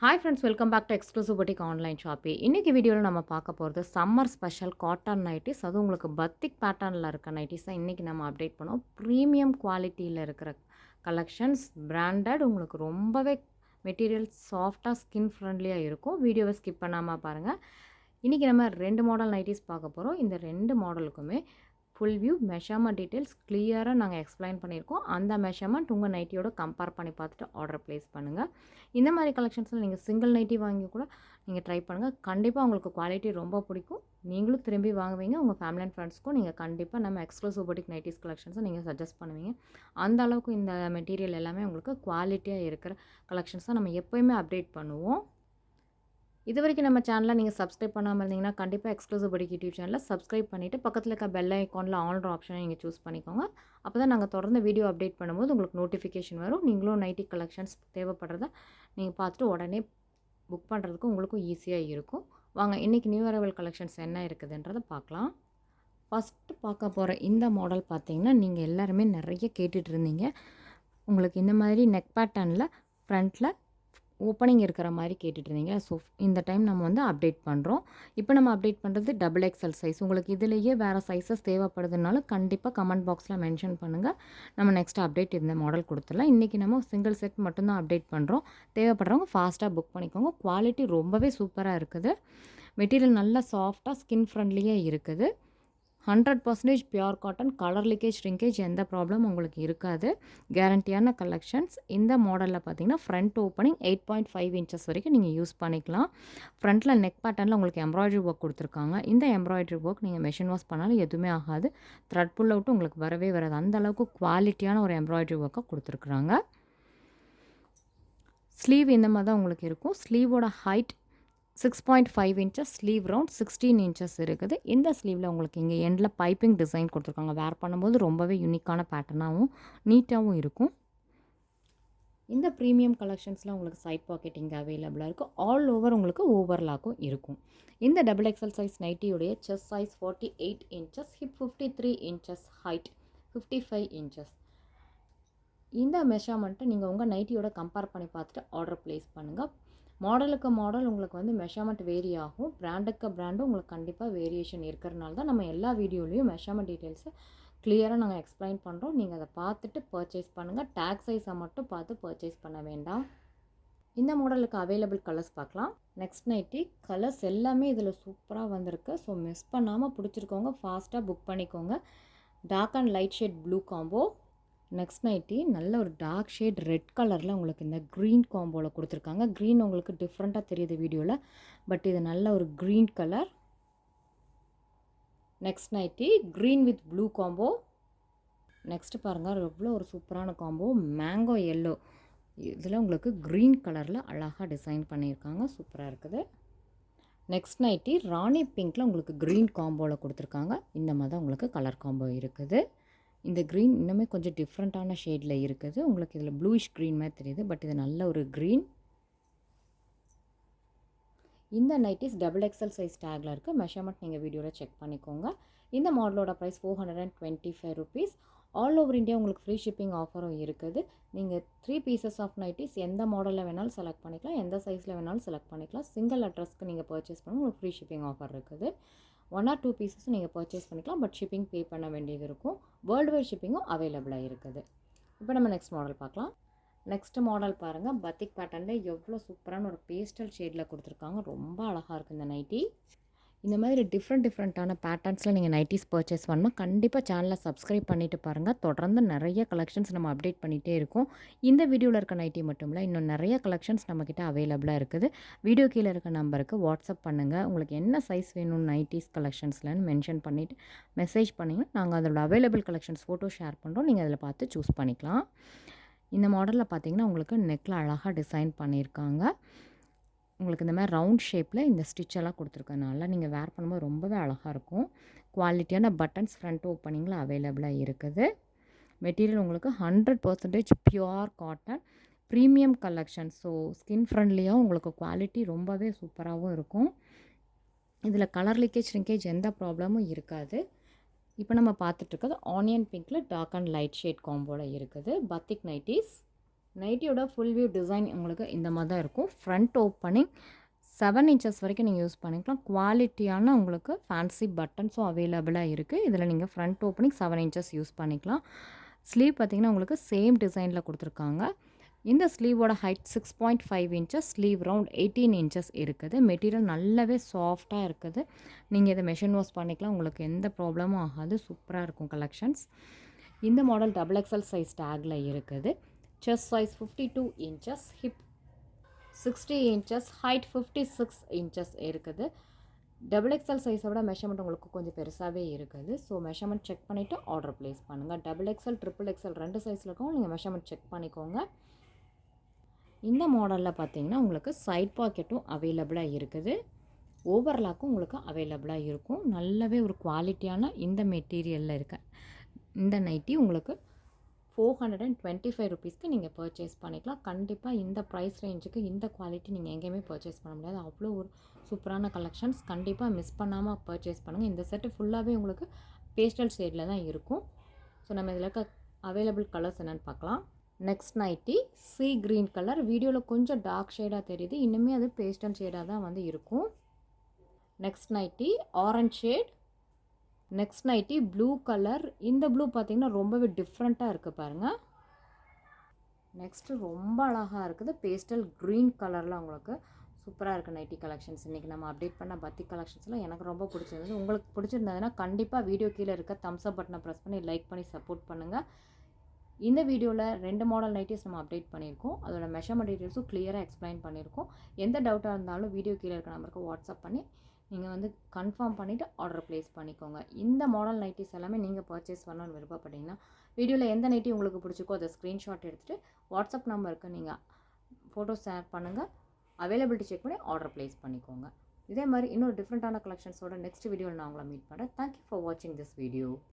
Hi friends, welcome back to exclusive boutique online shoppy. இன்றைக்கி வீடியோவில் நம்ம பார்க்க போகிறது சம்மர் ஸ்பெஷல் காட்டன் நைட்டிஸ். அதுவும் உங்களுக்கு பத்திக் பேட்டர்னில் இருக்க நைட்டிஸ் தான் இன்றைக்கி நம்ம அப்டேட் பண்ணோம். ப்ரீமியம் குவாலிட்டியில் இருக்கிற கலெக்ஷன்ஸ், பிராண்டட், உங்களுக்கு ரொம்பவே மெட்டீரியல் சாஃப்டாக ஸ்கின் ஃப்ரெண்ட்லியாக இருக்கும். வீடியோவை ஸ்கிப் பண்ணாமல் பாருங்கள். இன்றைக்கி நம்ம 2 மாடல் நைட்டிஸ் பார்க்க போகிறோம். இந்த 2 மாடலுக்குமே ஃபுல் வியூ மெஷர்மெண்ட் டீட்டெயில்ஸ் கிளியராக நாங்கள் எக்ஸ்பிளைன் பண்ணியிருக்கோம். அந்த மெஷர்மெண்ட் உங்கள் நைட்டியோட கம்பேர் பண்ணி பார்த்துட்டு ஆர்டர் ப்ளேஸ் பண்ணுங்கள். இந்த மாதிரி கலெக்ஷன்ஸில் நீங்கள் சிங்கிள் நைட்டி வாங்கி கூட நீங்கள் ட்ரை பண்ணுங்கள். கண்டிப்பாக உங்களுக்கு குவாலிட்டி ரொம்ப பிடிக்கும். நீங்களும் திரும்பி வாங்குவீங்க. உங்கள் ஃபேமிலி அண்ட் ஃப்ரெண்ட்ஸ்க்கும் நீங்கள் கண்டிப்பாக நம்ம எக்ஸ்க்ளூசிவ் புட்டிக் நைட்டிஸ் கலெக்ஷன்ஸை நீங்கள் சஜஸ்ட் பண்ணுவீங்க. அந்த அளவுக்கு இந்த மெட்டீரியல் எல்லாமே உங்களுக்கு குவாலிட்டியாக இருக்கிற கலெக்ஷன்ஸாக நம்ம எப்போயுமே அப்டேட் பண்ணுவோம். இது வரைக்கும் நம்ம சேனலை நீங்கள் சப்ஸ்கிரைப் பண்ணாமல் இருந்தீங்கன்னா கண்டிப்பாக எக்ஸ்க்ளூசிவ் புட்டிக் யூடியூப் சேனலில் சப்ஸ்கிரைப் பண்ணிவிட்டு பக்கத்தில் இருக்க பெல் ஐக்கானில் ஆல்ன்ற ஆப்ஷனை நீங்கள் சூஸ் பண்ணிக்கோங்க. அப்போ தான் நாங்கள் தொடர்ந்து வீடியோ அப்டேட் பண்ணும்போது உங்களுக்கு நோட்டிஃபிகேஷன் வரும். நீங்களும் நைட்டி கலெக்ஷன்ஸ் தேவைப்படுறத நீங்கள் பார்த்துட்டு உடனே புக் பண்ணுறதுக்கு உங்களுக்கும் ஈஸியாக இருக்கும். வாங்க இன்றைக்கி நியூ அரைவல் கலெக்ஷன்ஸ் என்ன இருக்குதுன்றதை பார்க்கலாம். ஃபஸ்ட்டு பார்க்க போகிற இந்த மாடல் பார்த்தீங்கன்னா, நீங்கள் எல்லாருமே நிறைய கேட்டுட்டு இருந்தீங்க. உங்களுக்கு இந்த மாதிரி நெக் பேட்டர்னில் ஃப்ரண்ட்டில் ஓப்பனிங் இருக்கிற மாதிரி கேட்டுட்ருந்தீங்க. ஸோ இந்த டைம் நம்ம வந்து அப்டேட் பண்ணுறோம். இப்போ நம்ம அப்டேட் பண்ணுறது XXL சைஸ். உங்களுக்கு இதிலேயே வேறு சைஸஸ் தேவைப்படுதுனாலும் கண்டிப்பாக கமெண்ட் பாக்ஸில் மென்ஷன் பண்ணுங்கள். நம்ம நெக்ஸ்ட் அப்டேட் இந்த மாடல் கொடுத்துடலாம். இன்றைக்கி நம்ம சிங்கிள் செட் மட்டும்தான் அப்டேட் பண்ணுறோம். தேவைப்படுறவங்க ஃபாஸ்ட்டாக புக் பண்ணிக்கோங்க. குவாலிட்டி ரொம்பவே சூப்பராக இருக்குது. மெட்டீரியல் நல்லா சாஃப்டாக ஸ்கின் ஃப்ரெண்ட்லியாக இருக்குது. 100% pure cotton. Colour leakage, shrinkage எந்த ப்ராப்ளம் உங்களுக்கு இருக்காது. கேரண்டியான கலெக்ஷன்ஸ். இந்த மாடலில் பார்த்தீங்கன்னா ஃப்ரண்ட் ஓப்பனிங் 8.5 இன்ச்சஸ் வரைக்கும் நீங்கள் யூஸ் பண்ணிக்கலாம். ஃப்ரண்ட்டில் நெக் பேட்டர்னில் உங்களுக்கு எம்ப்ராய்டரி ஒர்க் கொடுத்துருக்காங்க. இந்த எம்ப்ராய்டரி ஒர்க் நீங்கள் மெஷின் வாஷ் பண்ணாலும் எதுவுமே ஆகாது. த்ரெட் புல் அவுட்டும் உங்களுக்கு வரவே வராது. அந்த அளவுக்கு குவாலிட்டியான ஒரு எம்ப்ராய்டரி ஒர்க்கை கொடுத்துருக்குறாங்க. ஸ்லீவ் இந்த மாதிரி தான் உங்களுக்கு இருக்கும். ஸ்லீவோட height 6.5 inches, sleeve round 16 inches இருக்குது. இந்த ஸ்லீவில் உங்களுக்கு இங்கே எண்டில் பைப்பிங் டிசைன் கொடுத்துருக்காங்க. வேர் பண்ணும்போது ரொம்பவே யூனிக்கான பேட்டர்னாகவும் நீட்டாகவும் இருக்கும். இந்த ப்ரீமியம் கலெக்ஷன்ஸில் உங்களுக்கு சைட் பாக்கெட் இங்கே அவைலபிளாக இருக்குது. ஆல் ஓவர் உங்களுக்கு ஓவர்லாக்கும் இருக்கும். இந்த XXL சைஸ் நைட்டியுடைய chest size 48 inches, hip 53 inches, height 55 inches. இந்த மெஷர்மெண்ட்டை நீங்கள் உங்கள் நைட்டியோட கம்பேர் பண்ணி பார்த்துட்டு ஆர்டர் ப்ளேஸ் பண்ணுங்கள். மாடலுக்கு மாடல் உங்களுக்கு வந்து மெஷர்மெண்ட் வேரி ஆகும். பிராண்டுக்கு பிராண்டும் உங்களுக்கு கண்டிப்பாக வேரியேஷன் இருக்கிறனால தான் நம்ம எல்லா வீடியோலையும் மெஷர்மெண்ட் டீட்டெயில்ஸை கிளியராக நாங்கள் எக்ஸ்பிளைன் பண்ணுறோம். நீங்கள் அதை பார்த்துட்டு பர்ச்சேஸ் பண்ணுங்கள். டேக் சைஸை மட்டும் பார்த்து பர்ச்சேஸ் பண்ண வேண்டாம். இந்த மாடலுக்கு அவைலபிள் கலர்ஸ் பார்க்கலாம். நெக்ஸ்ட் நைட்டி கலர்ஸ் எல்லாமே இதில் சூப்பராக வந்திருக்கு. ஸோ மிஸ் பண்ணாமல் பிடிச்சிருக்கவங்க ஃபாஸ்ட்டாக புக் பண்ணிக்கோங்க. Dark and light shade blue combo. Next nighty நல்ல ஒரு டார்க் ஷேட் ரெட் கலரில் உங்களுக்கு இந்த க்ரீன் காம்போவில் கொடுத்துருக்காங்க. க்ரீன் உங்களுக்கு டிஃப்ரெண்ட்டாக தெரியுது வீடியோவில், பட் இது நல்ல ஒரு green colour. Next nighty green with blue combo. Next பாருங்கள், எவ்வளோ ஒரு சூப்பரான காம்போ. மேங்கோ எல்லோ, இதில் உங்களுக்கு க்ரீன் கலரில் அழகாக டிசைன் பண்ணியிருக்காங்க. சூப்பராக இருக்குது. நெக்ஸ்ட் நைட்டி ராணி பிங்க்கில் உங்களுக்கு க்ரீன் காம்போவில் கொடுத்துருக்காங்க. இந்த மாதிரி தான் உங்களுக்கு கலர் காம்போ இருக்குது. இந்த க்ரீன் இன்னுமே கொஞ்சம் டிஃப்ரெண்ட்டான ஷேடில் இருக்குது. உங்களுக்கு இதில் ப்ளூயிஷ் க்ரீன் மாதிரி தெரியுது, பட் இது நல்ல ஒரு க்ரீன். இந்த நைட்டிஸ் XXL சைஸ் டேக்கில் இருக்குது. மெஷர்மெண்ட் நீங்கள் வீடியோவில் செக் பண்ணிக்கோங்க. இந்த மாடலோட price 425 rupees. All over India உங்களுக்கு ஃப்ரீ ஷிப்பிங் ஆஃபரும் இருக்குது. நீங்கள் 3 பீசஸ் ஆஃப் நைட்டிஸ் எந்த மாடலில் வேணாலும் செலக்ட் பண்ணிக்கலாம், எந்த சைஸில் வேணாலும் செலக்ட் பண்ணிக்கலாம். சிங்கிள் அட்ரஸ்க்கு நீங்கள் பர்ச்சேஸ் பண்ண உங்களுக்கு ஃப்ரீ ஷிப்பிங் ஆஃபர் இருக்குது. 1 or 2 பீசஸ் நீங்கள் பர்ச்சேஸ் பண்ணிக்கலாம், பட் ஷிப்பிங் பே பண்ண வேண்டியது இருக்கும். வேர்ல்டு வைட் ஷிப்பிங்கும் அவைலபிளாக இருக்குது. இப்போ நம்ம நெக்ஸ்ட் மாடல் பார்க்கலாம். நெக்ஸ்ட் மாடல் பாருங்கள். பத்திக் பேட்டர்னில் எவ்வளோ சூப்பரான ஒரு பேஸ்டல் ஷேடில் கொடுத்துருக்காங்க. ரொம்ப அழகாக இருக்குது இந்த நைட்டி. இந்த மாதிரி டிஃப்ரெண்ட்டான பேட்டர்ன்ஸில் நீங்கள் நைட்டிஸ் பர்ச்சேஸ் பண்ணால் கண்டிப்பாக சேனலை சப்ஸ்கிரைப் பண்ணிவிட்டு பாருங்கள். தொடர்ந்து நிறைய கலெக்ஷன்ஸ் நம்ம அப்டேட் பண்ணிகிட்டே இருக்கோம். இந்த வீடியோவில் இருக்க நைட்டி மட்டும் இல்லை, இன்னும் நிறைய கலெக்ஷன்ஸ் நம்மக்கிட்ட அவைலபிளாக இருக்குது. வீடியோ கீழே இருக்க நம்பருக்கு வாட்ஸ்அப் பண்ணுங்கள். உங்களுக்கு என்ன சைஸ் வேணும் நைட்டிஸ் கலெக்ஷன்ஸ்லன்னு மென்ஷன் பண்ணிவிட்டு மெசேஜ் பண்ணிங்கன்னா நாங்கள் அதோட அவைலபிள் கலெக்ஷன்ஸ் ஃபோட்டோ ஷேர் பண்ணுறோம். நீங்கள் அதில் பார்த்து சூஸ் பண்ணிக்கலாம். இந்த மாடலில் பார்த்தீங்கன்னா உங்களுக்கு நெக்கில் அழகாக டிசைன் பண்ணியிருக்காங்க. உங்களுக்கு இந்த மாதிரி ரவுண்ட் ஷேப்பில் இந்த ஸ்டிச்செல்லாம் கொடுத்துருக்கனால நீங்கள் வேர் பண்ணும்போது ரொம்பவே அழகாக இருக்கும். குவாலிட்டியான பட்டன்ஸ் ஃப்ரண்ட் ஓப்பனிங்கில் அவைலபிளாக இருக்குது. மெட்டீரியல் உங்களுக்கு 100% pure cotton premium collection. So skin ஃப்ரெண்ட்லியாகவும் உங்களுக்கு குவாலிட்டி ரொம்பவே சூப்பராகவும் இருக்கும். இதில் கலர் லீக்கேஜ், ஷ்ரிங்கேஜ் எந்த ப்ராப்ளமும் இருக்காது. இப்போ நம்ம பார்த்துட்ருக்கிறது ஆனியன் பிங்க்கில் டார்க் அண்ட் லைட் ஷேட் காம்போவில் இருக்குது. Batik nighties. நைட்டியோட ஃபுல் வியூ டிசைன் உங்களுக்கு இந்த மாதிரி தான் இருக்கும். ஃப்ரண்ட் ஓப்பனிங் 7 இன்ச்சஸ் வரைக்கும் நீங்கள் யூஸ் பண்ணிக்கலாம். குவாலிட்டியான உங்களுக்கு ஃபேன்சி பட்டன்ஸும் அவைலபிளாக இருக்குது. இதில் நீங்கள் ஃப்ரண்ட் ஓப்பனிங் 7 இன்ச்சஸ் யூஸ் பண்ணிக்கலாம். ஸ்லீவ் பார்த்திங்கன்னா உங்களுக்கு சேம் டிசைனில் கொடுத்துருக்காங்க. இந்த ஸ்லீவோட height 6.5 inches, sleeve round 18 inches இருக்குது. மெட்டீரியல் நல்லாவே சாஃப்டாக இருக்குது. நீங்கள் இதை மெஷின் வாஷ் பண்ணிக்கலாம், உங்களுக்கு எந்த ப்ராப்ளமும் ஆகாது. சூப்பராக இருக்கும் கலெக்ஷன்ஸ். இந்த மாடல் XXL சைஸ் டேக்கில் இருக்குது. Chest size 52 inches, hip 60 inches, height 56 inches இருக்குது. XXL சைஸை விட மெஷர்மெண்ட் உங்களுக்கு கொஞ்சம் பெருசாகவே இருக்குது. ஸோ மெஷர்மெண்ட் செக் பண்ணிவிட்டு ஆர்டர் ப்ளேஸ் பண்ணுங்கள். XXL, XXL 2 சைஸில் இருக்கும். நீங்கள் மெஷர்மெண்ட் செக் பண்ணிக்கோங்க. இந்த மாடலில் பார்த்தீங்கன்னா உங்களுக்கு சைட் பாக்கெட்டும் அவைலபிளாக இருக்குது. ஓவர்லாக்கும் உங்களுக்கு அவைலபிளாக இருக்கும். நல்லாவே ஒரு குவாலிட்டியான இந்த மெட்டீரியலில் இருக்க இந்த நைட்டி உங்களுக்கு 425 ருபீஸ்க்கு நீங்கள் பர்ச்சேஸ் பண்ணிக்கலாம். கண்டிப்பாக இந்த ப்ரைஸ் ரேஞ்சுக்கு இந்த குவாலிட்டி நீங்கள் எங்கேயுமே பர்ச்சேஸ் பண்ண முடியாது. அவ்வளோ ஒரு சூப்பரான கலெக்ஷன்ஸ். கண்டிப்பாக மிஸ் பண்ணாமல் பர்ச்சேஸ் பண்ணுங்கள். இந்த செட்டு ஃபுல்லாகவே உங்களுக்கு பேஸ்டல் ஷேடில் தான் இருக்கும். ஸோ நம்ம இதில் இருக்க அவைலபிள் கலர்ஸ் என்னென்னு பார்க்கலாம். Next nighty sea green colour. வீடியோவில் கொஞ்சம் டார்க் ஷேடாக தெரியுது, இன்னுமே அது பேஸ்டல் ஷேடாக தான் வந்து இருக்கும். Next nighty orange shade. Next nighty blue colour. இந்த ப்ளூ பார்த்திங்கன்னா ரொம்பவே டிஃப்ரெண்ட்டாக இருக்குது பாருங்கள். நெக்ஸ்ட்டு ரொம்ப அழகாக இருக்குது பேஸ்டல் க்ரீன் கலரில் உங்களுக்கு சூப்பராக இருக்குது நைட்டி கலெக்ஷன்ஸ். இன்றைக்கி நம்ம அப்டேட் பண்ண பத்தி கலெக்ஷன்ஸில் எனக்கு ரொம்ப பிடிச்சிருந்தது. உங்களுக்கு பிடிச்சிருந்ததுன்னா கண்டிப்பாக வீடியோ கீழே இருக்க தம்ஸ் அப் பட்டனை ப்ரெஸ் பண்ணி லைக் பண்ணி சப்போர்ட் பண்ணுங்கள். இந்த வீடியோவில் 2 மாடல் நைட்டிஸ் நம்ம அப்டேட் பண்ணியிருக்கோம். அதோட மெஷர்மெண்ட் டீட்டெயில்ஸும் கிளியராக எக்ஸ்பிளைன் பண்ணியிருக்கோம். எந்த டவுட்டாக இருந்தாலும் வீடியோ கீழே இருக்க நம்பருக்கு வாட்ஸ்அப் பண்ணி நீங்கள் வந்து கன்ஃபார்ம் பண்ணிவிட்டு ஆர்டர் ப்ளேஸ் பண்ணிக்கோங்க. இந்த மாடல் நைட்டிஸ் எல்லாமே நீங்கள் பர்ச்சேஸ் பண்ணணும்னு விருப்பப்பட்டீங்கன்னா வீடியோவில் எந்த நைட்டி உங்களுக்கு பிடிச்சிக்கோ அதை ஸ்க்ரீன்ஷாட் எடுத்துகிட்டு வாட்ஸ்அப் நம்பருக்கு நீங்கள் ஃபோட்டோஸ் ஷேர் பண்ணுங்கள். அவைலபிலிட்டி செக் பண்ணி ஆர்டர் ப்ளேஸ் பண்ணிக்கோங்க. இதே மாதிரி இன்னொரு டிஃப்ரெண்ட்டான கலெக்ஷன்ஸோட நெக்ஸ்ட் வீடியோவில் நான் உங்களை மீட் பண்ணுறேன். தேங்க்யூ ஃபார் வாட்சிங் திஸ் வீடியோ.